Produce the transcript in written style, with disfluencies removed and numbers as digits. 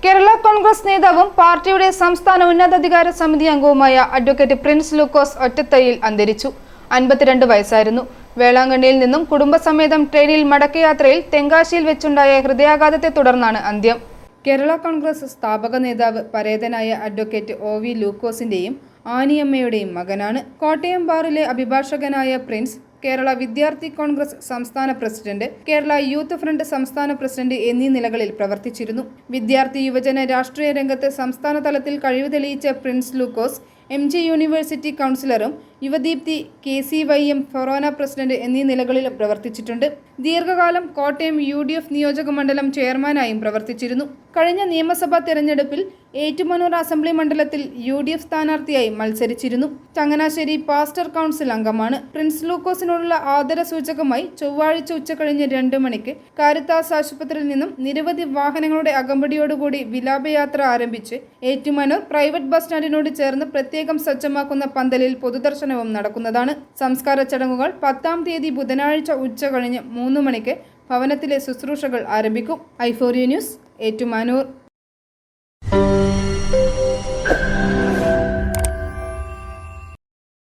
കേരള കോൺഗ്രസ് നേതാവും പാർട്ടിയുടെ സംസ്ഥാന ഉന്നതാധികാര സമിതി അംഗവുമായ അഡ്വക്കേറ്റ് പ്രിൻസ് ലൂക്കോസ് ഒറ്റത്തൈയിൽ അന്തരിച്ചു. 52 വയസ്സായിരുന്നു. വേളാങ്കണ്ണിയിൽ നിന്നും കുടുംബസമേതം ട്രെയിനിൽ മടക്കയാത്രയിൽ തെങ്കാശിയിൽ വെച്ചുണ്ടായ ഹൃദയാഘാതത്തെ തുടർന്നാണ് അന്ത്യം. കേരള കോൺഗ്രസ് സ്ഥാപക നേതാവ് പരേതനായ അഡ്വക്കേറ്റ് ഒ.വി. ലൂക്കോസിന്റെയും ആനിയമ്മയുടെയും മകനാണ്. കോട്ടയം ബാറിലെ അഭിഭാഷകനായ പ്രിൻസ് കേരള വിദ്യാർത്ഥി കോൺഗ്രസ് സംസ്ഥാന പ്രസിഡന്റ്, കേരള യൂത്ത് ഫ്രണ്ട് സംസ്ഥാന പ്രസിഡന്റ് എന്നീ നിലകളിൽ പ്രവർത്തിച്ചിരുന്നു. വിദ്യാർത്ഥി യുവജന രാഷ്ട്രീയ രംഗത്ത് സംസ്ഥാന തലത്തിൽ കഴിവ് തെളിയിച്ച പ്രിൻസ് ലൂക്കോസ് MG യൂണിവേഴ്സിറ്റി കൗൺസിലറും യുവദീപ്തി KCYM ഫൊറോന പ്രസിഡന്റ് എന്നീ നിലകളിലും പ്രവർത്തിച്ചിട്ടുണ്ട്. ദീർഘകാലം കോട്ടയം UDF നിയോജക മണ്ഡലം ചെയർമാനായും പ്രവർത്തിച്ചിരുന്നു. കഴിഞ്ഞ നിയമസഭാ തെരഞ്ഞെടുപ്പിൽ ഏറ്റുമാനൂർ അസംബ്ലി മണ്ഡലത്തിൽ UDF സ്ഥാനാർത്ഥിയായി മത്സരിച്ചിരുന്നു. ചങ്ങനാശ്ശേരി പാസ്റ്റർ കൗൺസിൽ അംഗമാണ്. പ്രിൻസ് ലൂക്കോസിനോടുള്ള ആദരസൂചകമായി ചൊവ്വാഴ്ച ഉച്ചകഴിഞ്ഞ് 2 മണിക്ക് കാരിത്താസ് ആശുപത്രിയിൽ നിന്നും നിരവധി വാഹനങ്ങളുടെ അകമ്പടിയോടുകൂടി വിലാപയാത്ര ആരംഭിച്ച് ഏറ്റുമാനൂർ പ്രൈവറ്റ് ബസ് സ്റ്റാൻഡിനോട് ചേർന്ന് പ്രത്യേകം സജ്ജമാക്കുന്ന പന്തലിൽ പൊതുദർശനവും നടക്കുന്നതാണ്. സംസ്കാര ചടങ്ങുകൾ 10-ാം തീയതി ബുധനാഴ്ച ഉച്ചകഴിഞ്ഞ് 3 മണിക്ക് ഭവനത്തിലെ ശുശ്രൂഷകൾ ആരംഭിക്കും. i4u news, Ettumanoor.